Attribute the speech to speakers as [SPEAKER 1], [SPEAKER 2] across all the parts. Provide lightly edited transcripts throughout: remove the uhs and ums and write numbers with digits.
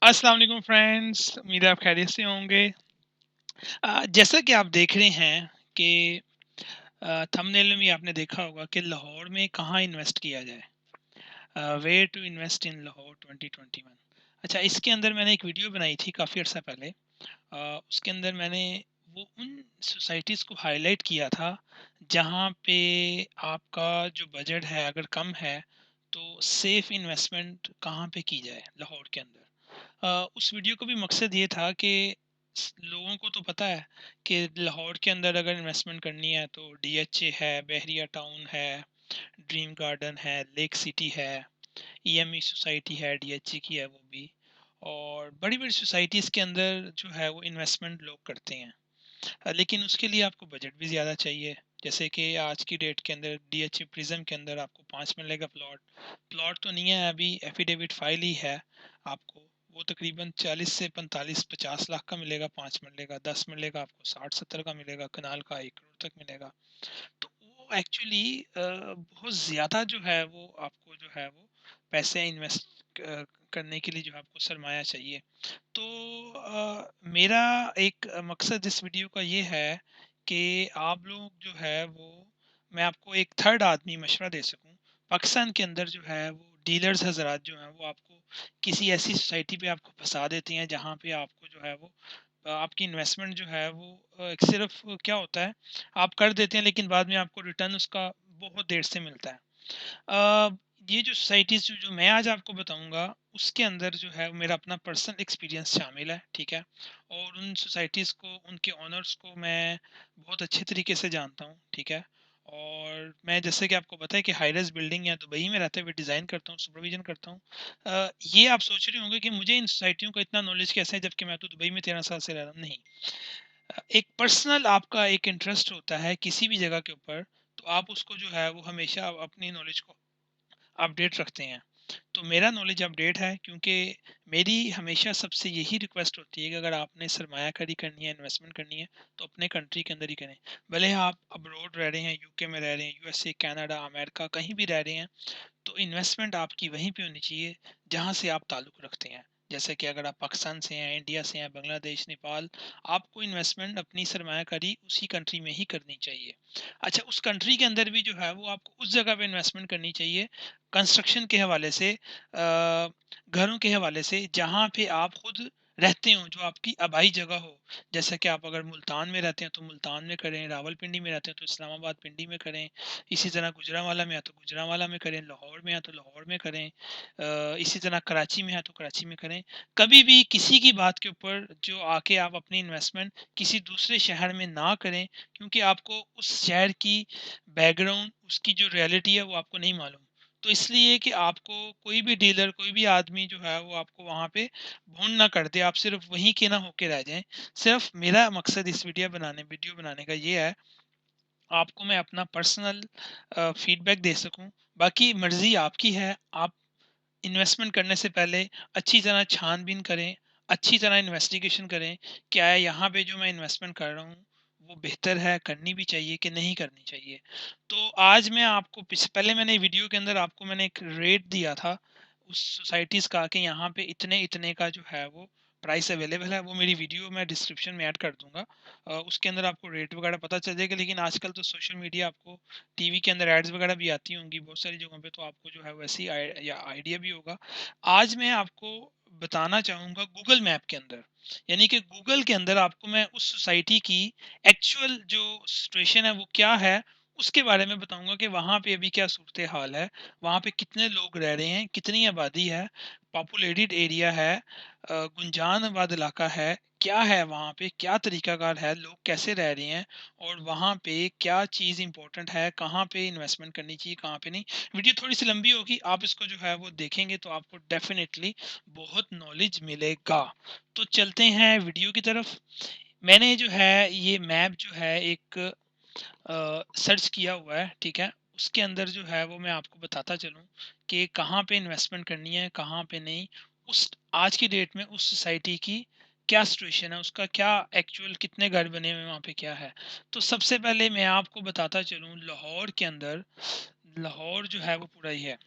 [SPEAKER 1] अस्सलाम वालेकुम फ्रेंड्स, उम्मीद है आप खैरियत से होंगे। जैसा कि आप देख रहे हैं कि थंबनेल में भी आपने देखा होगा कि लाहौर में कहाँ इन्वेस्ट किया जाए। Where to invest in Lahore 2021। अच्छा, इसके अंदर मैंने एक वीडियो बनाई थी काफ़ी अर्सा पहले। उसके अंदर मैंने वो उन सोसाइटीज़ को हाईलाइट किया था जहाँ पे आपका जो बजट है अगर कम है तो सेफ़ इन्वेस्टमेंट कहाँ पे की जाए लाहौर के अंदर। उस वीडियो का भी मकसद ये था कि लोगों को तो पता है कि लाहौर के अंदर अगर इन्वेस्टमेंट करनी है तो डीएचए है, बहरिया टाउन है, ड्रीम गार्डन है, लेक सिटी है, ईएमई सोसाइटी है, डीएचए की है वो भी। और बड़ी बड़ी सोसाइटीज़ के अंदर जो है वो इन्वेस्टमेंट लोग करते हैं। लेकिन उसके लिए आपको बजट भी ज़्यादा चाहिए। जैसे कि आज की डेट के अंदर डीएचए प्रिज्म के अंदर आपको 5 मिलेगा प्लॉट। प्लॉट तो नहीं है अभी, एफिडेविट फाइल ही है आपको। वो तकरीबन 40 से 45-50 लाख का मिलेगा, 5 मिलेगा, 10 मिलेगा आपको 60-70 का मिलेगा, कनाल का 1 करोड़ तक मिलेगा। तो वो एक्चुअली बहुत ज़्यादा जो है वो आपको जो है वो पैसे इन्वेस्ट करने के लिए जो है आपको सरमाया चाहिए। तो मेरा एक मकसद इस वीडियो का ये है कि आप लोग जो है वो मैं आपको एक थर्ड आदमी मशवरा दे सकूं। पाकिस्तान के अंदर जो है वो डीलर्स हजरात जो हैं वो आपको किसी ऐसी सोसाइटी पे आपको फंसा देते हैं जहाँ पे आपको जो है वो आपकी इन्वेस्टमेंट जो है वो सिर्फ क्या होता है, आप कर देते हैं लेकिन बाद में आपको रिटर्न उसका बहुत देर से मिलता है। अ, ये जो सोसाइटीज़ जो मैं आज आपको बताऊँगा, उसके अंदर जो है वो मेरा अपना पर्सनल एक्सपीरियंस शामिल है, ठीक है? और उन सोसाइटीज़ को, उनके ओनर्स को मैं बहुत अच्छे तरीके से जानता हूँ, ठीक है? और मैं जैसे कि आपको पता है कि हाई-राइज़ बिल्डिंग है, दुबई में रहते हुए डिज़ाइन करता हूँ, सुपरविज़न करता हूँ। ये आप सोच रहे होंगे कि मुझे इन सोसाइटियों का इतना नॉलेज कैसे है जबकि मैं तो दुबई में 13 साल से रह रहा हूँ, नहीं। एक पर्सनल आपका एक इंटरेस्ट होता है किसी भी जगह के ऊपर, तो आप उसको जो है वो हमेशा अपनी नॉलेज को अपडेट रखते हैं। तो मेरा नॉलेज अपडेट है क्योंकि मेरी हमेशा सबसे यही रिक्वेस्ट होती है कि अगर आपने सरमायाकारी करनी है, इन्वेस्टमेंट करनी है, तो अपने कंट्री के अंदर ही करें। भले आप अब्रॉड रह रहे हैं, यूके में रह रहे हैं, यूएसए, कनाडा, अमेरिका कहीं भी रह रहे हैं, तो इन्वेस्टमेंट आपकी वहीं पे होनी चाहिए जहाँ से आप ताल्लुक़ रखते हैं। जैसे कि अगर आप पाकिस्तान से हैं, इंडिया से हैं, बांग्लादेश, नेपाल, आपको इन्वेस्टमेंट अपनी सरमायाकारी उसी कंट्री में ही करनी चाहिए। अच्छा, उस कंट्री के अंदर भी जो है वो आपको उस जगह पे इन्वेस्टमेंट करनी चाहिए, कंस्ट्रक्शन के हवाले से, घरों के हवाले से, जहाँ पे आप खुद रहते हों, जो आपकी आबाई जगह हो। जैसे कि आप अगर मुल्तान में रहते हैं तो मुल्तान में करें, रावलपिंडी में रहते हैं तो इस्लामाबाद पिंडी में करें, इसी तरह गुजरांवाला में है तो गुजरांवाला में करें, लाहौर में है तो लाहौर में करें, इसी तरह कराची में है तो कराची में करें। कभी भी किसी की बात के ऊपर जो आके आप अपनी इन्वेस्टमेंट किसी दूसरे शहर में ना करें, क्योंकि आपको उस शहर की बैकग्राउंड, उसकी जो रियलिटी है वो आपको नहीं मालूम। तो इसलिए कि आपको कोई भी डीलर, कोई भी आदमी जो है वो आपको वहाँ पे भोंड ना कर दे, आप सिर्फ वहीं के ना होके रह जाएं। सिर्फ मेरा मकसद इस वीडियो बनाने का ये है, आपको मैं अपना पर्सनल फीडबैक दे सकूं। बाकी मर्ज़ी आपकी है, आप इन्वेस्टमेंट करने से पहले अच्छी तरह छानबीन करें, अच्छी तरह इन्वेस्टिगेशन करें, क्या है यहाँ पे जो मैं इन्वेस्टमेंट कर रहा हूँ, वो बेहतर है, करनी भी चाहिए कि नहीं करनी चाहिए। तो आज मैं आपको पहले मैंने वीडियो के अंदर आपको मैंने एक रेट दिया था, उस सोसाइटीज़ का कि यहाँ पे इतने-इतने का जो है वो प्राइस अवेलेबल है, वो मेरी वीडियो मैं डिस्क्रिप्शन में ऐड कर दूँगा। उसके अंदर आपको रेट वगैरह पता चल जाएगा, लेकिन आजकल तो सोशल मीडिया आपको टीवी के अंदर एड्स वगैरह भी आती होंगी बहुत सारी जगहों पे, तो आपको जो है वैसी या आइडिया भी होगा। आज मैं आपको बताना चाहूँगा गूगल मैप के अंदर, यानी कि गूगल के अंदर आपको मैं उस सोसाइटी की एक्चुअल जो सिचुएशन है वो क्या है, उसके बारे में बताऊँगा कि वहाँ पे अभी क्या सूरत हाल है, वहाँ पे कितने लोग रह रहे हैं, कितनी आबादी है, पॉपुलेटेड एरिया है, गुंजान आबाद इलाका है, क्या है वहाँ पे, क्या तरीकाकार है, लोग कैसे रह रहे हैं, और वहाँ पे क्या चीज़ इंपॉर्टेंट है, कहाँ पे इन्वेस्टमेंट करनी चाहिए, कहाँ पे नहीं। वीडियो थोड़ी सी लंबी होगी, आप इसको जो है वो देखेंगे तो आपको डेफिनेटली बहुत नॉलेज मिलेगा। तो चलते हैं वीडियो की तरफ। मैंने जो है ये मैप जो है एक सर्च किया हुआ है, ठीक है? उसके अंदर जो है वो मैं आपको बताता चलूँ कि कहाँ पे इन्वेस्टमेंट करनी है, कहाँ पे नहीं। उस आज की डेट में उस सोसाइटी की क्या सिचुएशन है, उसका क्या एक्चुअल कितने घर बने हुए हैं, वहाँ पे क्या है। तो सबसे पहले मैं आपको बताता चलूँ, लाहौर के अंदर, लाहौर जो है वो पूरा ही है।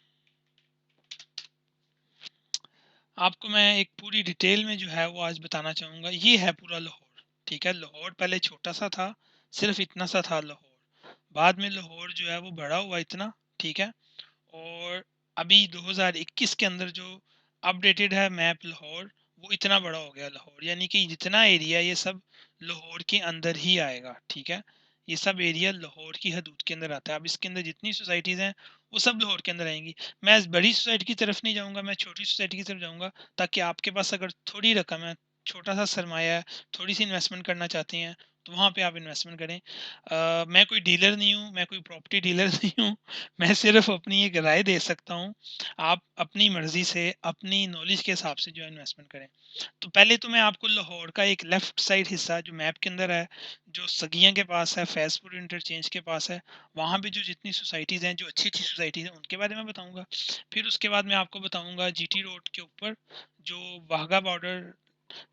[SPEAKER 1] आपको मैं एक पूरी डिटेल में जो है वो आज बताना चाहूँगा। ये है पूरा लाहौर, ठीक है? लाहौर पहले छोटा-सा था, सिर्फ़ इतना सा था लाहौर। बाद में लाहौर जो है वो बड़ा हुआ इतना, ठीक है? और अभी 2021 के अंदर जो अपडेटेड है मैप लाहौर, वो इतना बड़ा हो गया लाहौर, यानी कि जितना एरिया ये सब लाहौर के अंदर ही आएगा, ठीक है? ये सब एरिया लाहौर की हदूद के अंदर आता है। अब इसके अंदर जितनी सोसाइटीज़ हैं वो सब लाहौर के अंदर आएंगी। मैं इस बड़ी सोसाइटी की तरफ नहीं जाऊंगा, मैं छोटी सोसाइटी की तरफ जाऊंगा, ताकि आपके पास अगर थोड़ी रकम है, छोटा सा सरमाया है, थोड़ी सी इन्वेस्टमेंट करना चाहते हैं, तो वहाँ पे आप इन्वेस्टमेंट करें। मैं कोई डीलर नहीं हूँ, मैं कोई प्रॉपर्टी डीलर नहीं हूँ, मैं सिर्फ अपनी एक राय दे सकता हूँ। आप अपनी मर्ज़ी से, अपनी नॉलेज के हिसाब से जो है इन्वेस्टमेंट करें। तो पहले तो मैं आपको लाहौर का एक लेफ़्ट साइड हिस्सा जो मैप के अंदर है, जो सगियाँ के पास है, फैज़पुर इंटरचेंज के पास है, वहाँ पे जो जितनी सोसाइटीज़ हैं, जो अच्छी-अच्छी सोसाइटीज़ हैं, उनके बारे में बताऊँगा। फिर उसके बाद मैं आपको बताऊँगा जीटी रोड के ऊपर जो वाघा बॉर्डर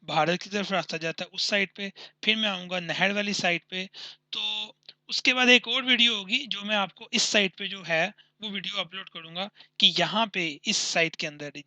[SPEAKER 1] भारत की तरफ रास्ता जाता है उस साइड पे, फिर मैं आऊँगा नहर वाली साइड पे। तो उसके बाद एक और वीडियो होगी जो मैं आपको इस साइड पे जो है वो वीडियो अपलोड करूँगा, कि यहाँ पे इस साइट के अंदर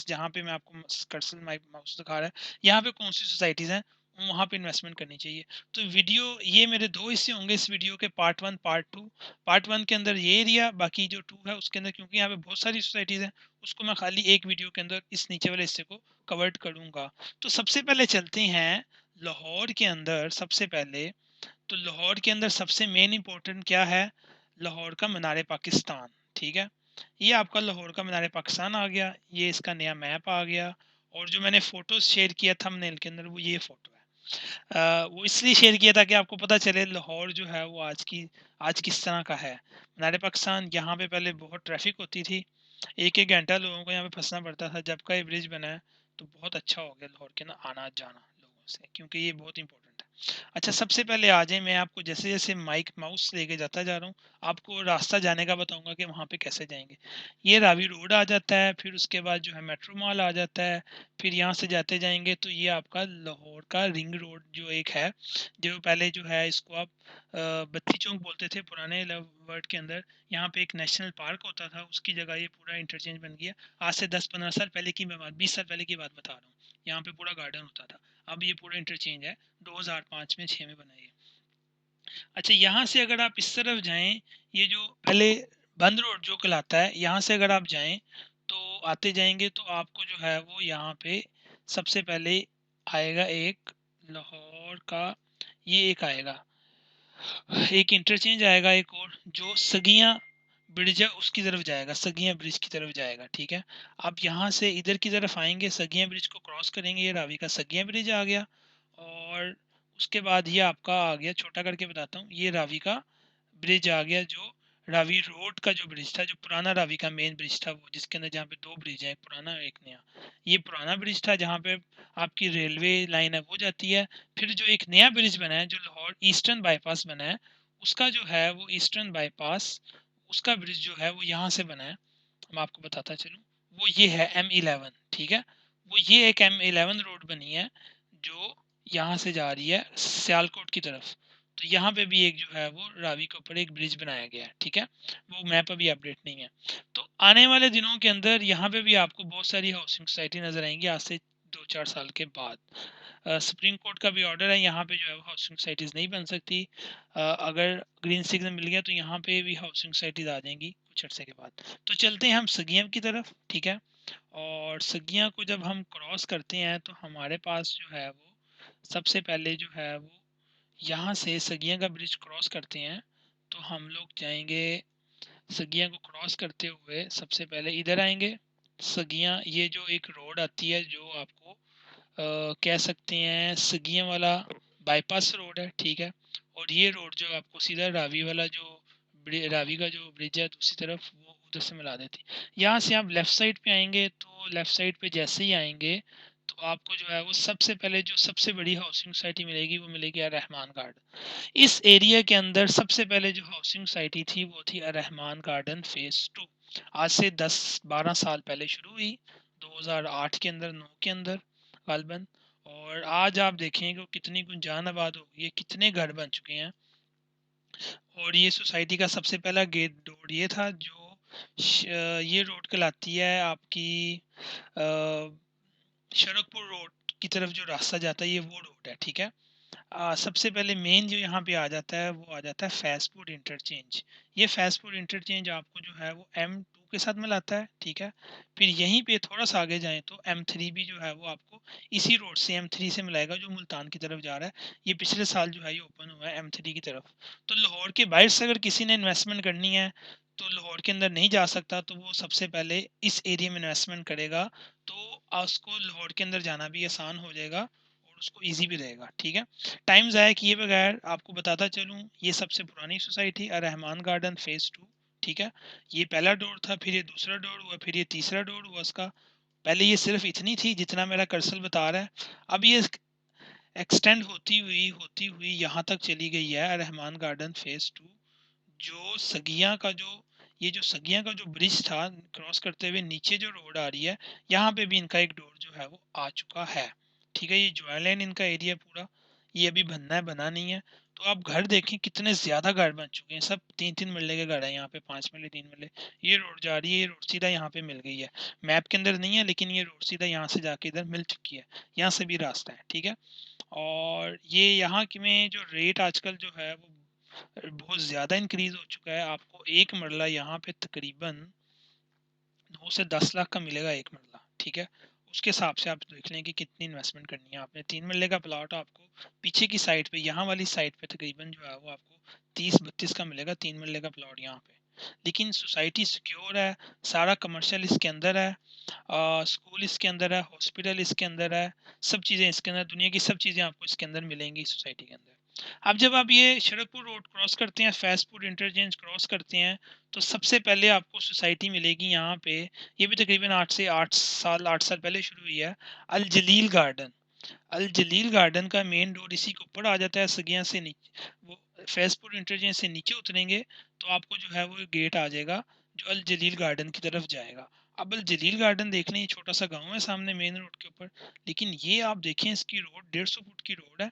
[SPEAKER 1] जहाँ पे मैं आपको कर्सर माउस दिखा रहा है, यहाँ पे कौन सी सोसाइटीज़ हैं, वहाँ पे इन्वेस्टमेंट करनी चाहिए। तो वीडियो ये मेरे दो हिस्से होंगे इस वीडियो के, part one part two. Part one के अंदर ये एरिया, बाकी जो टू है उसके अंदर, क्योंकि यहाँ पे बहुत सारी सोसाइटीज़ हैं, उसको मैं खाली एक वीडियो के अंदर इस नीचे वाले हिस्से को कवर करूँगा। तो सबसे पहले चलते हैं लाहौर के अंदर। सबसे पहले तो लाहौर के अंदर सबसे मेन इंपॉर्टेंट क्या है, लाहौर का मीनार पाकिस्तान, ठीक है? ये आपका लाहौर का मीनार पाकिस्तान आ गया, ये इसका नया मैप आ गया। और जो मैंने फ़ोटोज़ शेयर किया थंबनेल के अंदर, वो ये फ़ोटो है। वो इसलिए शेयर किया ताकि आपको पता चले लाहौर जो है वो आज किस तरह का है। मीनार पाकिस्तान, यहाँ पे पहले बहुत ट्रैफिक होती थी, एक एक घंटा लोगों को यहाँ पे फंसना पड़ता था। जब का ये ब्रिज बना है तो बहुत अच्छा हो गया लाहौर के ना आना जाना लोगों से, क्योंकि ये बहुत इंपॉर्टेंट है। अच्छा, सबसे पहले आ जाए, मैं आपको जैसे जैसे माइक माउस लेके जाता जा रहा हूँ, आपको रास्ता जाने का बताऊंगा कि वहाँ पे कैसे जाएंगे। ये रावी रोड आ जाता है, फिर उसके बाद जो है मेट्रो मॉल आ जाता है। फिर यहाँ से जाते जाएंगे तो ये आपका लाहौर का रिंग रोड जो एक है, जो पहले जो है इसको आप बत्ती चौक बोलते थे पुराने वर्ड के अंदर। यहाँ पे एक नेशनल पार्क होता था, उसकी जगह ये पूरा इंटरचेंज बन गया। आज से 10-15 साल पहले की मैं बात, 20 साल पहले की बात बता रहा हूँ। यहाँ पे पूरा गार्डन होता था, अब ये पूरा इंटरचेंज है, 2005 में 6 में बनाई है। अच्छा, यहाँ से अगर आप इस तरफ जाएं, ये जो पहले बंद रोड जो कहलाता है, यहाँ से अगर आप जाएं तो आते जाएंगे तो आपको जो है वो यहाँ पे सबसे पहले आएगा एक लाहौर का, ये एक आएगा, एक इंटरचेंज आएगा एक और, जो सगियां ब्रिज है उसकी तरफ जाएगा, सगियां ब्रिज की तरफ जाएगा, ठीक है? आप यहाँ से इधर की तरफ आएंगे, सगियां ब्रिज को क्रॉस करेंगे, ये रावी का सगियां ब्रिज आ गया। और उसके बाद ये आपका आ गया, छोटा करके बताता हूँ, ये रावी का ब्रिज आ गया, जो रावी रोड का जो ब्रिज था, जो पुराना रावी का मेन ब्रिज था, वो जिसके अंदर जहाँ पे दो ब्रिज है, एक पुराना एक नया। ये पुराना ब्रिज था जहाँ पे आपकी रेलवे लाइन है वो जाती है। फिर जो एक नया ब्रिज बना है, जो लाहौर ईस्टर्न बाईपास बना है, उसका जो है वो ईस्टर्न बाईपास, उसका ब्रिज जो है वो यहाँ से बना है। मैं आपको बताता चलूँ, वो ये है M11, ठीक है? वो ये एक M11 रोड बनी है, जो यहाँ से जा रही है सियालकोट की तरफ। तो यहाँ पे भी एक जो है वो रावी के ऊपर एक ब्रिज बनाया गया है, ठीक है? वो मैप अभी अपडेट नहीं है। तो आने वाले दिनों के अंदर यहाँ पे भी आपको बहुत सारी हाउसिंग सोसाइटी नज़र आएंगी, आज से 2-4 साल के बाद। सुप्रीम कोर्ट का भी ऑर्डर है, यहाँ पे जो है वो हाउसिंग सोसाइटीज़ नहीं बन सकती। अगर ग्रीन सिग्नल मिल गया तो यहाँ पे भी हाउसिंग सोसाइटीज़ आ जाएंगी कुछ अर्से के बाद। तो चलते हैं हम सगियम की तरफ, ठीक है? और सगिया को जब हम क्रॉस करते हैं तो हमारे पास जो है वो सबसे पहले जो है वो, यहाँ से सगिया का ब्रिज क्रॉस करते हैं तो हम लोग जाएंगे, सगिया को क्रॉस करते हुए सबसे पहले इधर आएंगे। सगिया, ये जो एक रोड आती है जो आपको कह सकते हैं सगिया वाला बाईपास रोड है, ठीक है? और ये रोड जो आपको सीधा रावी वाला जो रावी का जो ब्रिज है दूसरी तरफ, वो उधर से मिला देती है। यहाँ से आप लेफ़्ट साइड पे आएंगे तो लेफ़्ट साइड पे जैसे ही आएंगे तो आपको जो है वो सबसे पहले जो सबसे बड़ी हाउसिंग सोसाइटी मिलेगी वो मिलेगी रहमान गार्डन। इस एरिया के अंदर सबसे पहले जो हाउसिंग सोसाइटी थी वो थी रहमान गार्डन फेज़ 2। आज से 10-12 साल पहले शुरू हुई, 2008 के अंदर, 9 के अंदर गालबन। और आज आप देखें कि वो कितनी गुंजान आबाद हो गई है, कितने घर बन चुके हैं। और ये सोसाइटी का सबसे पहला गेट रोड ये था, जो ये रोड कहलाती है आपकी शरकपुर रोड की तरफ जो रास्ता जाता है ये वो रोड है, ठीक है। सबसे पहले मेन जो यहाँ पे आ जाता है वो आ जाता है फैजपुर इंटरचेंज। ये फैजपुर इंटरचेंज आपको जो है वो M2 के साथ मिलाता है, ठीक है। फिर यहीं पे थोड़ा सा आगे जाएं तो M3 भी जो है वो आपको इसी रोड से M3 से मिलाएगा जो मुल्तान की तरफ जा रहा है। ये पिछले साल जो है ये ओपन हुआ है M3 की तरफ। तो लाहौर के बाहर से अगर किसी ने इन्वेस्टमेंट करनी है तो लाहौर के अंदर नहीं जा सकता, तो वो सबसे पहले इस एरिया में इन्वेस्टमेंट करेगा, तो उसको लाहौर के अंदर जाना भी आसान हो जाएगा और उसको ईजी भी रहेगा, ठीक है। टाइम ज़ाया किए बगैर आपको बताता चलूँ, ये सबसे पुरानी सोसाइटी रहमान गार्डन फेज़ 2, ठीक है। ये पहला डोर था, फिर ये दूसरा डोर हुआ, फिर ये तीसरा डोर हुआ उसका। पहले ये सिर्फ इतनी थी जितना मेरा कर्सर बता रहा है। अब ये एक्सटेंड होती हुई यहाँ तक चली गई है रहमान गार्डन फेज़ 2। जो सगिया का जो ये जो सगिया का जो ब्रिज था क्रॉस करते हुए नीचे जो रोड आ रही है, यहाँ पे भी इनका एक डोर जो है वो आ चुका है, ठीक है। ये ज्वाइलैंड इनका एरिया पूरा, ये अभी बनना है, बना नहीं है। तो आप घर देखें कितने ज्यादा घर बन चुके हैं, सब 3-3 मरले के घर है यहाँ पे, 5 मरले, 3 मरले। ये रोड जा रही है, ये रोड सीधा यहाँ पे मिल गई है। मैप के अंदर नहीं है लेकिन ये रोड सीधा यहाँ से जाके इधर मिल चुकी है, यहाँ से भी रास्ता है, ठीक है। और ये यहाँ की में जो रेट आजकल जो है वो बहुत ज़्यादा इंक्रीज हो चुका है। आपको एक मरला यहाँ पे तकरीबन 9 से 10 लाख का मिलेगा एक मरला, ठीक है। उसके हिसाब से आप देख लें कि कितनी इन्वेस्टमेंट करनी है आपने। 3 मरले का प्लॉट आपको पीछे की साइड पे, यहाँ वाली साइड पे तकरीबन जो है वो आपको 30-32 का मिलेगा 3 मरले का प्लॉट यहाँ पे। लेकिन सोसाइटी सिक्योर है, सारा कमर्शियल इसके अंदर है, स्कूल इसके अंदर है, हॉस्पिटल इसके अंदर है, सब चीज़ें इसके अंदर, दुनिया की सब चीज़ें आपको इसके अंदर मिलेंगी सोसाइटी के अंदर। अब जब आप ये शरकपुर रोड क्रॉस करते हैं, फैजपुर इंटरचेंज क्रॉस करते हैं, तो सबसे पहले आपको सोसाइटी मिलेगी यहाँ पे। ये भी तकरीबन 8 साल पहले शुरू हुई है, अल जलील गार्डन। अल जलील गार्डन का मेन डोर इसी के ऊपर आ जाता है, सगिया से नीचे वो फैजपुर इंटरचेंज से नीचे उतरेंगे तो आपको जो है वो गेट आ जाएगा जो अल जलील गार्डन की तरफ जाएगा। अब अल जलील गार्डन देख लें, ये छोटा सा गांव है सामने मेन रोड के ऊपर, लेकिन ये आप देखें इसकी रोड 150 फुट की रोड है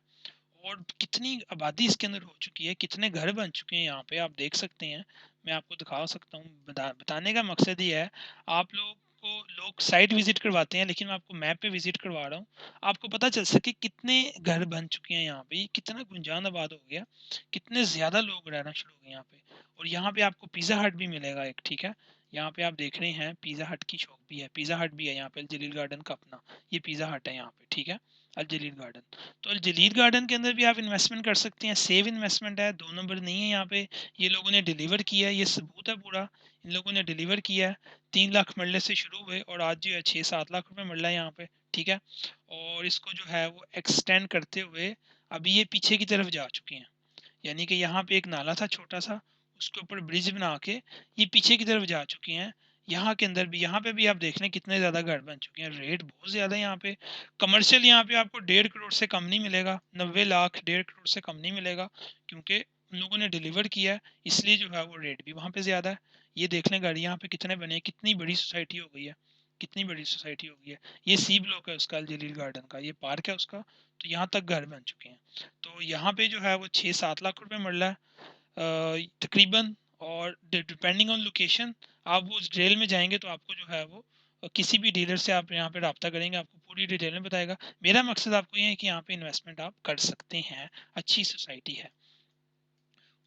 [SPEAKER 1] और कितनी आबादी इसके अंदर हो चुकी है, कितने घर बन चुके हैं यहाँ पे आप देख सकते हैं। मैं आपको दिखा सकता हूँ, बताने का मकसद ये है, आप लोग को लोग साइट विजिट करवाते हैं लेकिन मैं आपको मैप पे विजिट करवा रहा हूँ, आपको पता चल सके कितने घर बन चुके हैं यहाँ पे, कितना गुंजान आबाद हो गया, कितने ज़्यादा लोग रहना शुरू हो गए यहाँ पे। और यहाँ पे आपको पिज़्ज़ा हट भी मिलेगा एक, ठीक है। यहाँ पे आप देख रहे हैं पिज़्ज़ा हट की शॉप भी है, पिज़्ज़ा हट भी है यहाँ पे, जलील गार्डन का अपना ये पिज़्ज़ा हट है यहाँ पे, ठीक है। अल जलील गार्डन, तो अल जलील गार्डन के अंदर भी आप इन्वेस्टमेंट कर सकते हैं, सेव इन्वेस्टमेंट है, 2 नंबर नहीं है यहाँ पे। ये लोगों ने डिलीवर किया है, ये सबूत है पूरा, इन लोगों ने डिलीवर किया है। 3 लाख मरले से शुरू हुए और आज जो है 6-7 लाख रुपए मरला है यहाँ पे, ठीक है। और इसको जो है वो एक्सटेंड करते हुए अभी ये पीछे की तरफ जा चुके हैं, यानी कि यहाँ पे एक नाला था छोटा सा, उसके ऊपर ब्रिज बना के ये पीछे की तरफ जा चुके हैं। यहाँ के अंदर भी, यहाँ पे भी आप देख लें कितने ज़्यादा घर बन चुके हैं, रेट बहुत ज़्यादा है यहाँ पे। कमर्शियल यहाँ पे आपको 1.5 करोड़ से कम नहीं मिलेगा, 90 लाख 1.5 करोड़ से कम नहीं मिलेगा, क्योंकि उन लोगों ने डिलीवर किया है, इसलिए जो है वो रेट भी वहाँ पे ज़्यादा है। ये देख लें घर यहाँ पे कितने बने हैं, कितनी बड़ी सोसाइटी हो गई है, कितनी बड़ी सोसाइटी हो गई है। ये सी ब्लॉक है उसका, अल जलील गार्डन का, ये पार्क है उसका, तो यहाँ तक घर बन चुके हैं। तो यहाँ पे जो है वो 6-7 लाख रुपए मिल रहा है तकरीबन। और डिपेंडिंग ऑन लोकेशन आप वो उस डिटेल में जाएंगे तो आपको जो है वो किसी भी डीलर से आप यहाँ पे रब्ता करेंगे, आपको पूरी डिटेल में बताएगा। मेरा मकसद आपको ये है कि यहाँ पे इन्वेस्टमेंट आप कर सकते हैं, अच्छी सोसाइटी है।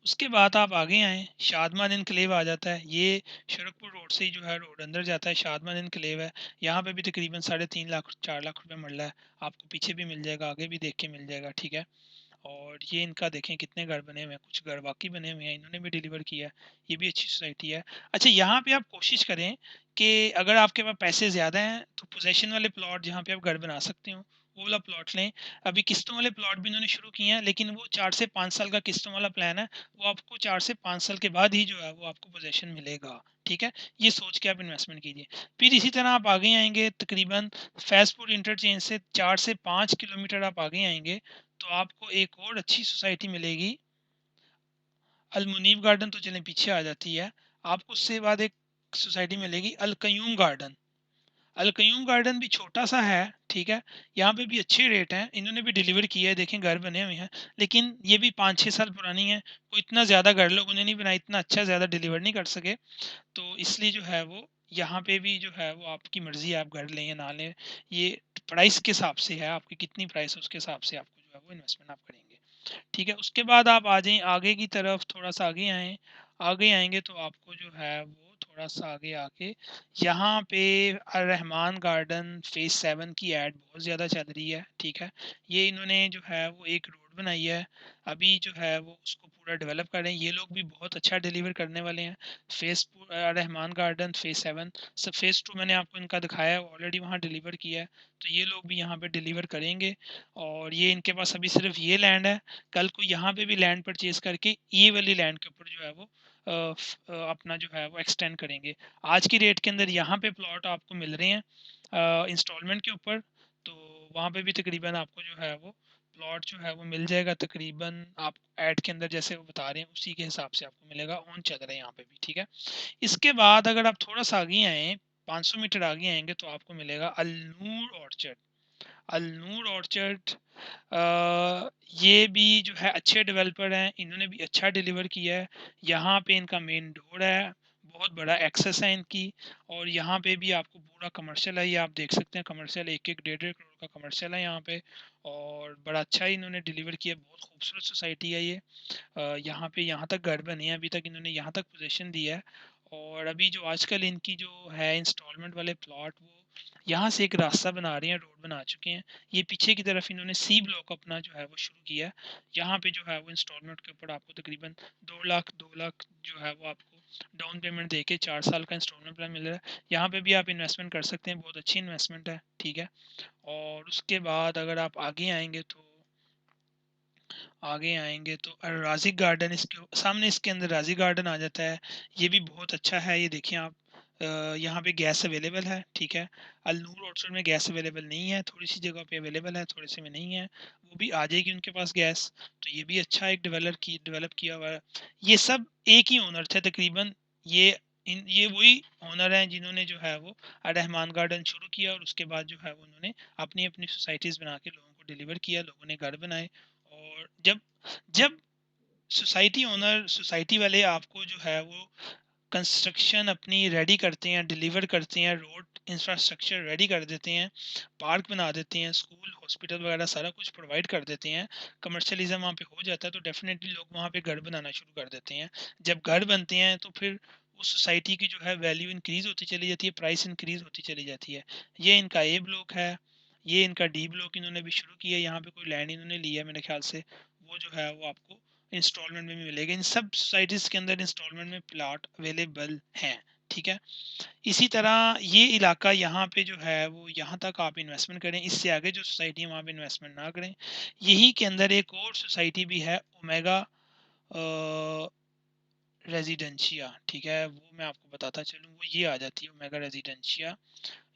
[SPEAKER 1] उसके बाद आप आगे आएँ, शादमान इनक्लेव आ जाता है। ये शरकपुर रोड से ही जो है रोड अंदर जाता है, शादमान इनक्लेव है। यहाँ पे भी तकरीबन 3.5 लाख 4 लाख रुपए मिल रहा है, आपको पीछे भी मिल जाएगा, आगे भी देख के मिल जाएगा, ठीक है। और ये इनका देखें कितने घर बने हुए हैं, कुछ घर वाकई बने हुए हैं, इन्होंने भी डिलीवर किया है। ये भी अच्छी सोसाइटी है। अच्छा, यहाँ पे आप कोशिश करें कि अगर आपके पास पैसे ज़्यादा हैं तो पोजेशन वाले प्लॉट जहाँ पे आप घर बना सकते हो वो वाला प्लॉट लें। अभी किस्तों वाले प्लॉट भी इन्होंने शुरू किए हैं, लेकिन वो 4 से 5 साल का किस्तों वाला प्लान है। वो आपको 4 से 5 साल के बाद ही जो है वो आपको पोजेशन मिलेगा, ठीक है। ये सोच के आप इन्वेस्टमेंट कीजिए। फिर इसी तरह आप आगे आएंगे तकरीबन फैजपुर इंटरचेंज से 4 से 5 किलोमीटर आप आगे आएंगे तो आपको एक और अच्छी सोसाइटी मिलेगी, अल मुनीब गार्डन तो चलें पीछे आ जाती है। आपको उससे बाद एक सोसाइटी मिलेगी अल कयूम गार्डन। अल कयूम गार्डन भी छोटा सा है, ठीक है। यहाँ पे भी अच्छे रेट हैं, इन्होंने भी डिलीवर किया है, देखें घर बने हुए हैं, लेकिन ये भी 5-6 साल पुरानी है, कोई इतना ज़्यादा घर लोगों ने नहीं बनाया, इतना अच्छा ज़्यादा डिलीवर नहीं कर सके, तो इसलिए जो है वो यहाँ पे भी जो है वो आपकी मर्ज़ी है, आप घर लें या ना लें। ये प्राइस के हिसाब से है, आपकी कितनी प्राइस है उसके हिसाब से आपको जो है वो इन्वेस्टमेंट आप करेंगे। ठीक है, उसके बाद आप आ जाएँ आगे की तरफ, थोड़ा-सा आगे आएँ। आगे आएँगे तो आपको जो है वो थोड़ा-सा आगे आके यहाँ पे रहमान गार्डन फ़ेज़ 7 की ऐड बहुत ज़्यादा चल रही है, ठीक है। ये इन्होंने जो है वो एक रोड बनाई है, अभी जो है वो उसको पूरा डेवलप कर रहे हैं। ये लोग भी बहुत अच्छा डिलीवर करने वाले हैं। रहमान गार्डन फ़ेज़ 7 फ़ेज़ 2 मैंने आपको इनका दिखाया है, ऑलरेडी वहाँ डिलीवर किया है, तो ये लोग भी यहाँ पे डिलीवर करेंगे। और ये इनके पास अभी सिर्फ़ ये लैंड है, कल को यहाँ पे भी लैंड परचेज़ करके ये वाली लैंड के ऊपर जो है वो अपना जो है वो एक्सटेंड करेंगे। आज की रेट के अंदर यहाँ पे प्लॉट आपको मिल रहे हैं इंस्टॉलमेंट के ऊपर, तो वहाँ पे भी तकरीबन आपको जो है वो प्लॉट जो है वो मिल जाएगा, तकरीबन आप ऐड के अंदर जैसे वो बता रहे हैं उसी के हिसाब से आपको मिलेगा, ऑन चल रहा है यहाँ पे भी, ठीक है। इसके बाद अगर आप थोड़ा-सा आगे आएँ, 500 मीटर आगे आएँगे तो आपको मिलेगा अल-नूर ऑर्चर्ड। अल-नूर ऑर्चर्ड ये भी जो है अच्छे डेवलपर हैं, इन्होंने भी अच्छा डिलीवर किया है। यहाँ पे इनका मेन डोर है, बहुत बड़ा एक्सेस है इनकी, और यहाँ पे भी आपको पूरा कमर्शियल है, ये आप देख सकते हैं कमर्शियल 1-1 डेढ़-डेढ़ करोड़ का कमर्शियल है यहाँ पे, और बड़ा अच्छा इन्होंने डिलीवर किया, बहुत खूबसूरत सोसाइटी है ये। यहाँ पे यहाँ तक घर बने हैं, अभी तक इन्होंने यहाँ तक पोजीशन दिया है। और अभी जो आजकल इनकी जो है इंस्टॉलमेंट वाले प्लॉट, वो यहाँ से एक रास्ता बना रहे हैं, रोड बना चुके हैं। ये पीछे की तरफ इन्होंने सी ब्लॉक अपना जो है वो शुरू किया है। यहाँ पे जो है वो इंस्टॉलमेंट के ऊपर आपको तकरीबन 2 लाख जो है वो आपको डाउन पेमेंट देके 4 साल का इंस्टॉलमेंट प्लान मिल रहा है। यहाँ पे भी आप इन्वेस्टमेंट कर सकते हैं, बहुत अच्छी इन्वेस्टमेंट है, ठीक है। और उसके बाद अगर आप आगे आएँगे तो राज़ी गार्डन इसके सामने, इसके अंदर राज़ी गार्डन आ जाता है। ये भी बहुत अच्छा है, ये देखिए आप। यहाँ पे गैस अवेलेबल है, ठीक है। अल-नूर ऑर्चर्ड में गैस अवेलेबल नहीं है, थोड़ी-सी जगह पे अवेलेबल है, थोड़े-से में नहीं है। वो भी आ जाएगी उनके पास गैस, तो ये भी अच्छा एक डेवलप किया हुआ है। ये सब एक ही ओनर थे तकरीबन, ये वही ओनर हैं जिन्होंने जो है वो रहमान गार्डन शुरू किया, और उसके बाद जो है वो उन्होंने अपनी-अपनी सोसाइटीज़ बना के लोगों को डिलीवर किया, लोगों ने घर बनाए। और जब जब सोसाइटी वाले आपको जो है वो कंस्ट्रक्शन अपनी रेडी करते हैं, डिलीवर करते हैं, रोड इंफ्रास्ट्रक्चर रेडी कर देते हैं, पार्क बना देते हैं, स्कूल हॉस्पिटल वगैरह सारा कुछ प्रोवाइड कर देते हैं, कमर्शलिज्म वहाँ पे हो जाता है, तो डेफिनेटली लोग वहाँ पे घर बनाना शुरू कर देते हैं। जब घर बनते हैं तो फिर उस सोसाइटी की जो है वैल्यू इंक्रीज होती चली जाती है, प्राइस इंक्रीज होती चली जाती है। ये इनका ए ब्लॉक है, ये इनका डी ब्लॉक इन्होंने भी शुरू किया है, यहाँ पे कोई लैंड इन्होंने लिया है मेरे ख्याल से, वो जो है वो आपको इंस्टॉलमेंट में भी मिलेगा। इन सब सोसाइटीज़ के अंदर इंस्टॉलमेंट में प्लॉट अवेलेबल हैं, ठीक है। इसी तरह ये इलाका यहाँ पे जो है वो यहाँ तक आप इन्वेस्टमेंट करें, इससे आगे जो सोसाइटी है वहाँ पे इन्वेस्टमेंट ना करें। यहीं के अंदर एक और सोसाइटी भी है, ओमेगा रेजिडेंशिया, ठीक है, वो मैं आपको बताता चलूँ, वो ये आ जाती है ओमेगा रेजिडेंशिया,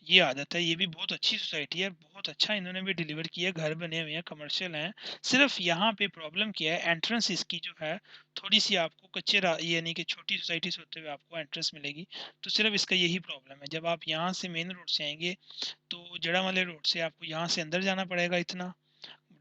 [SPEAKER 1] ये आ जाता है। ये भी बहुत अच्छी सोसाइटी है, बहुत अच्छा इन्होंने भी डिलीवर किया है, घर बने हुए हैं, कमर्शियल हैं। सिर्फ यहाँ पे प्रॉब्लम क्या है, एंट्रेंस इसकी जो है थोड़ी सी आपको यानी कि छोटी सोसाइटी से होते हुए आपको एंट्रेंस मिलेगी, तो सिर्फ इसका यही प्रॉब्लम है। जब आप यहाँ से मेन रोड से आएंगे तो जड़ा वाले रोड से आपको यहाँ से अंदर जाना पड़ेगा, इतना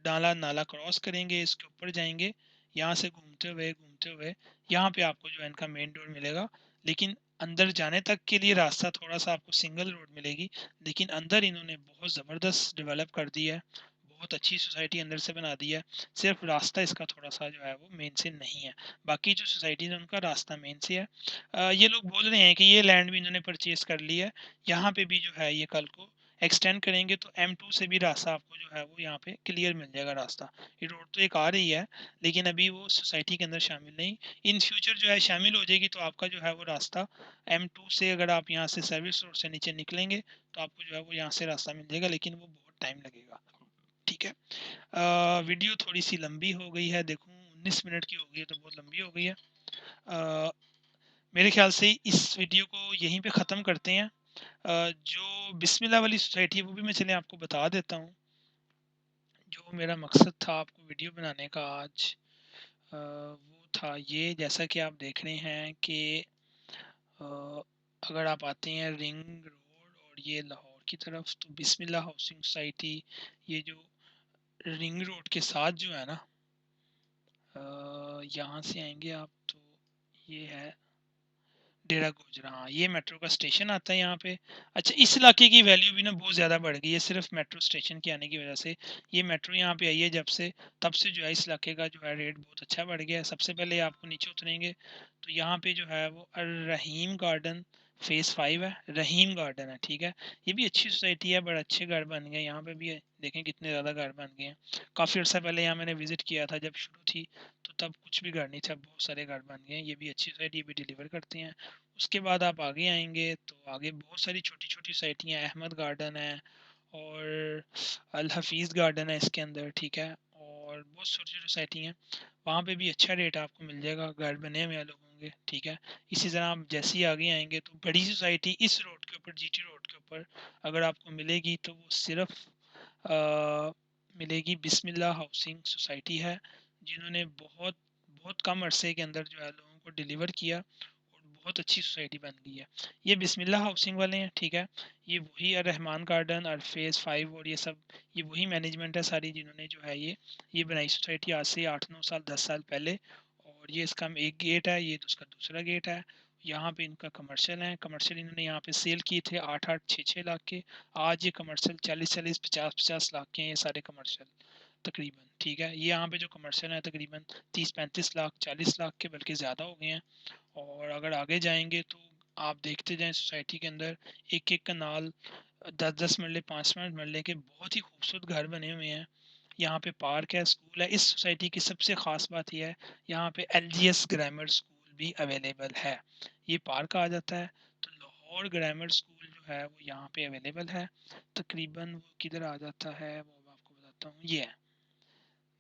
[SPEAKER 1] नाला नाला क्रॉस करेंगे, इसके ऊपर जाएंगे, यहाँ से घूमते हुए यहाँ पे आपको जो है इनका मेन डोर मिलेगा। लेकिन अंदर जाने तक के लिए रास्ता थोड़ा सा आपको सिंगल रोड मिलेगी, लेकिन अंदर इन्होंने बहुत ज़बरदस्त डेवलप कर दी है, बहुत अच्छी सोसाइटी अंदर से बना दी है। सिर्फ रास्ता इसका थोड़ा सा जो है वो मेन से नहीं है, बाकी जो सोसाइटी है उनका रास्ता मेन से है। ये लोग बोल रहे हैं कि ये लैंड भी इन्होंने परचेज कर लिया है, यहाँ पे भी जो है ये कल को एक्सटेंड करेंगे तो M2 से भी रास्ता आपको जो है वो यहाँ पे क्लियर मिल जाएगा रास्ता। ये रोड तो एक आ रही है, लेकिन अभी वो सोसाइटी के अंदर शामिल नहीं, इन फ्यूचर जो है शामिल हो जाएगी, तो आपका जो है वो रास्ता M2 से, अगर आप यहाँ से सर्विस रोड से नीचे निकलेंगे तो आपको जो है वो यहाँ से रास्ता मिल जाएगा, लेकिन वो बहुत टाइम लगेगा, ठीक है। वीडियो थोड़ी सी लंबी हो गई है, देखूँ 19 मिनट की हो गई है, तो बहुत लंबी हो गई है। अ, मेरे ख्याल से इस वीडियो को यहीं पे ख़त्म करते हैं। जो बिस्मिल्लाह वाली सोसाइटी है वो भी मैं चलिए आपको बता देता हूँ। जो मेरा मकसद था आपको वीडियो बनाने का आज, वो था ये, जैसा कि आप देख रहे हैं कि अ, अगर आप आते हैं रिंग रोड और ये लाहौर की तरफ, तो बिस्मिल्लाह हाउसिंग सोसाइटी, ये जो रिंग रोड के साथ जो है ना, यहाँ से आएंगे आप तो ये है डेरा गोजरा, हाँ, ये मेट्रो का स्टेशन आता है यहाँ पे। अच्छा, इस इलाके की वैल्यू भी ना बहुत ज़्यादा बढ़ गई है सिर्फ मेट्रो स्टेशन के आने की वजह से। ये मेट्रो यहाँ पे आई है जब से, तब से जो है इस इलाके का जो है रेट बहुत अच्छा बढ़ गया है। सबसे पहले आपको नीचे उतरेंगे तो यहाँ पे जो है वो रहीम गार्डन फेज़ 5 है, रहीम गार्डन है, ठीक है। ये भी अच्छी सोसाइटी है, बड़े अच्छे घर बन गए यहाँ पे भी है। देखें कितने ज़्यादा घर बन गए हैं। काफ़ी अर्सा पहले यहाँ मैंने विज़िट किया था जब शुरू थी, तो तब कुछ भी घर नहीं था, बहुत सारे घर बन गए हैं। ये भी अच्छी सोसाइटी, ये भी डिलीवर करते हैं। उसके बाद आप आगे आएँगे तो आगे बहुत सारी छोटी-छोटी सोसाइटियाँ, अहमद गार्डन है और अल हफ़ीज़ गार्डन है इसके अंदर, ठीक है? और बहुत छोटी-छोटी सोसाइटी हैं, वहाँ पे भी अच्छा रेट आपको मिल जाएगा, घर बने हुए हैं लोगों के, ठीक है? इसी तरह आप जैसे ही आगे आएँगे तो बड़ी सोसाइटी इस रोड के ऊपर, जीटी रोड के ऊपर अगर आपको मिलेगी तो वो सिर्फ़ मिलेगी बिस्मिल्लाह हाउसिंग सोसाइटी है, जिन्होंने बहुत बहुत कम अरसे के अंदर जो है लोगों को डिलीवर किया और बहुत अच्छी सोसाइटी बन गई है। ये बिस्मिल्लाह हाउसिंग वाले हैं, ठीक है। ये वही रहमान गार्डन और फेज़ 5 और ये सब, ये वही मैनेजमेंट है सारी जिन्होंने जो है ये बनाई सोसाइटी आज से 8-9 साल 10 साल पहले। और ये इसका एक गेट है, ये तो उसका दूसरा गेट है। यहाँ पे इनका कमर्शियल है, कमर्शियल इन्होंने यहाँ पे सेल किए थे 8-8 6-6 लाख के। आज ये कमर्शियल 40-40 50-50 लाख के हैं ये सारे कमर्शियल तकरीबन, ठीक है। ये यहाँ पे जो कमर्शियल है तकरीबन 30-35 लाख 40 लाख के बल्कि ज़्यादा हो गए हैं। और अगर आगे जाएंगे तो आप देखते जाएं सोसाइटी के अंदर एक एक कनाल 10-10 मरले 5-5 मरले के बहुत ही खूबसूरत घर बने हुए हैं। यहाँ पे पार्क है, स्कूल है। इस सोसाइटी की सबसे ख़ास बात यह है, यहाँ पे एलजीएस ग्रामर स्कूल भी अवेलेबल है। ये पार्क आ जाता है तो लाहौर ग्रामर स्कूल जो है वो यहाँ पे अवेलेबल है। तकरीबन वो किधर आ जाता है वो मैं आपको बताता हूँ, ये है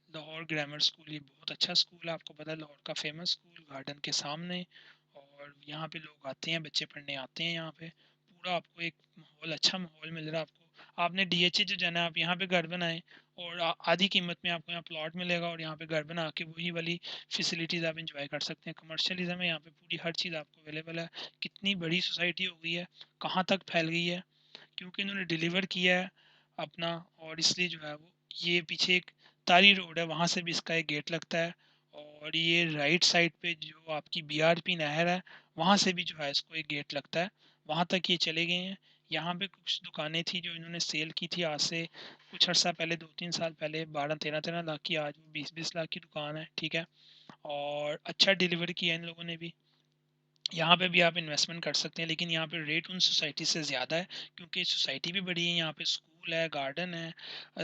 [SPEAKER 1] लाहौर ग्रामर स्कूल। ये बहुत अच्छा स्कूल है, आपको पता है लाहौर का फेमस स्कूल गार्डन के सामने। और यहाँ पे लोग आते हैं, बच्चे पढ़ने आते हैं यहाँ पे। पूरा आपको एक माहौल, अच्छा माहौल मिल रहा है आपको। आपने डीएचए जो जाना है आप यहाँ पे घर बनाएं और आधी कीमत में आपको यहाँ प्लॉट मिलेगा और यहाँ पे घर बना के वही वाली फैसिलिटीज़ आप इंजॉय कर सकते हैं। कमर्शियलिज्म है यहाँ पे, पूरी हर चीज़ आपको अवेलेबल है। कितनी बड़ी सोसाइटी हो गई है, कहाँ तक फैल गई है, क्योंकि इन्होंने डिलीवर किया है अपना। और इसलिए जो है वो ये पीछे एक तारी रोड है, वहाँ से भी इसका एक गेट लगता है। और ये राइट साइड पे जो आपकी बीआरपी नहर है, वहाँ से भी जो है इसको एक गेट लगता है, वहाँ तक ये चले गए हैं। यहाँ पे कुछ दुकानें थी जो इन्होंने सेल की थी आज से कुछ अर्सा पहले, 2-3 साल पहले, 12-13-13 लाख की, आज वो 20-20 लाख की दुकान है, ठीक है। और अच्छा डिलीवर किया इन लोगों ने भी। यहाँ पे भी आप इन्वेस्टमेंट कर सकते हैं, लेकिन यहाँ पे रेट उन सोसाइटी से ज़्यादा है, क्योंकि सोसाइटी भी बड़ी है, यहाँ पे स्कूल है, गार्डन है,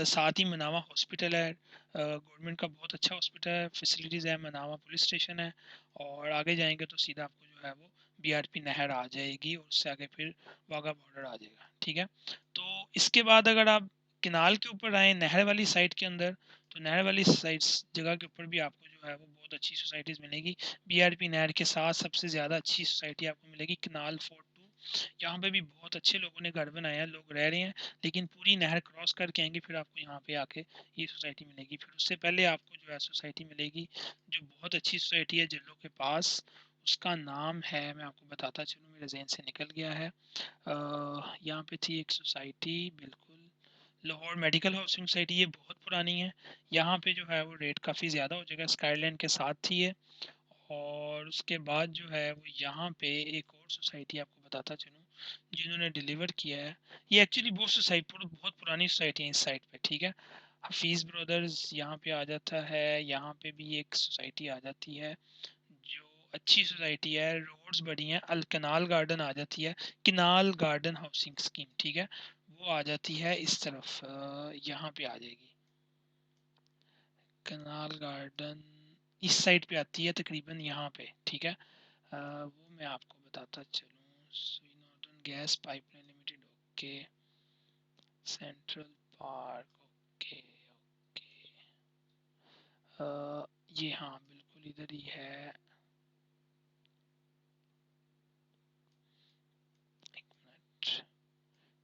[SPEAKER 1] साथ ही मनावा हॉस्पिटल है, गवर्नमेंट का बहुत अच्छा हॉस्पिटल है, फैसिलिटीज़ है, मनावा पुलिस स्टेशन है। और आगे जाएंगे तो सीधा आपको जो है वो बीआरपी नहर आ जाएगी और उससे आगे फिर वाघा बॉर्डर आ जाएगा, ठीक है। तो इसके बाद अगर आप किनाल के ऊपर आए नहर वाली साइड के अंदर, तो नहर वाली साइड जगह के ऊपर भी आपको जो है वो बहुत अच्छी सोसाइटीज़ मिलेगी। बीआरपी नहर के साथ सबसे ज़्यादा अच्छी सोसाइटी आपको मिलेगी कनाल 4-2। यहाँ पे भी बहुत अच्छे लोगों ने घर बनाया है, लोग रह रहे हैं, लेकिन पूरी नहर क्रॉस करके आएंगे फिर आपको यहाँ पे आके ये सोसाइटी मिलेगी। फिर उससे पहले आपको जो है सोसाइटी मिलेगी जो बहुत अच्छी सोसाइटी है जल्लों के पास। उसका नाम है, मैं आपको बताता चलूँ, मेरे जहन से निकल गया है। यहाँ पे थी एक सोसाइटी, बिल्कुल लाहौर मेडिकल हाउसिंग सोसाइटी, ये बहुत पुरानी है। यहाँ पे जो है वो रेट काफ़ी ज़्यादा हो जाएगा, स्काईलैंड के साथ थी ये। और उसके बाद जो है वो यहाँ पे एक और सोसाइटी आपको बताता चलूँ जिन्होंने डिलीवर किया है। ये एक्चुअली बहुत सोसाइटी, बहुत पुरानी सोसाइटी है इस साइड पे, ठीक है। हफीज़ ब्रदर्स यहाँ पे आ जाता है, यहाँ पे भी एक सोसाइटी आ जाती है जो अच्छी सोसाइटी है, रोड्स बड़ी हैं। अल कनाल गार्डन आ जाती है, कनाल गार्डन हाउसिंग स्कीम, ठीक है। वो आ जाती है इस तरफ, यहाँ पे आ जाएगी कनाल गार्डन, इस साइड पे आती है तकरीबन यहाँ पे, ठीक है। वो मैं आपको बताता चलूँ, सुई northern gas pipeline limited, okay, central park, okay okay, ये हाँ बिल्कुल इधर ही है। एक मिनट,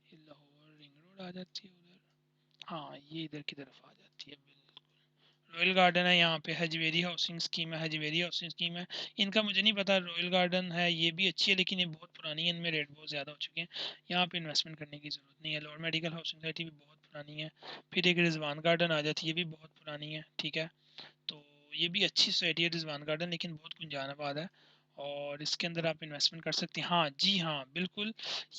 [SPEAKER 1] ये लाहौर रिंग रोड आ जाती है उधर, हाँ ये इधर की तरफ आ जाती है बिल्कुल। रॉयल गार्डन है यहाँ पे, हजवेरी हाउसिंग स्कीम है, हजवेरी हाउसिंग स्कीम है। इनका मुझे नहीं पता, रॉयल गार्डन है, ये भी अच्छी है लेकिन ये बहुत पुरानी है, इनमें रेट बहुत ज़्यादा हो चुके हैं, यहाँ पे इन्वेस्टमेंट करने की ज़रूरत नहीं है। लाहौर मेडिकल हाउसिंग सोसाइटी भी बहुत पुरानी है। फिर एक रिजवान गार्डन आ जाती है, ये भी बहुत पुरानी है, ठीक है। तो ये भी अच्छी सोसाइटी है रिजवान गार्डन, लेकिन बहुत गुंजान आबाद है। और इसके अंदर आप इन्वेस्टमेंट कर सकते हैं। हाँ, जी हाँ, बिल्कुल।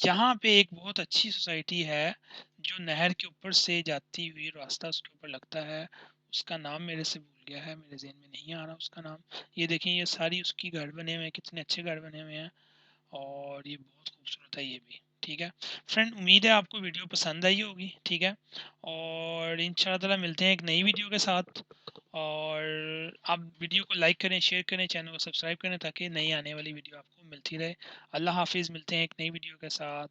[SPEAKER 1] यहाँ पे एक बहुत अच्छी सोसाइटी है, जो नहर के ऊपर से जाती हुई रास्ता उसके ऊपर लगता है, उसका नाम मेरे से भूल गया है, मेरे ज़हन में नहीं आ रहा उसका नाम। ये देखें, ये सारी उसकी घर बने हुए हैं, कितने अच्छे घर बने हुए हैं, और ये बहुत खूबसूरत है ये भी। ठीक है फ्रेंड, उम्मीद है आपको वीडियो पसंद आई होगी। ठीक है, और इंशाल्लाह ताला मिलते हैं एक नई वीडियो के साथ। और आप वीडियो को लाइक करें, शेयर करें, चैनल को सब्सक्राइब करें, ताकि नई आने वाली वीडियो आपको मिलती रहे। अल्लाह हाफिज़, मिलते हैं एक नई वीडियो के साथ।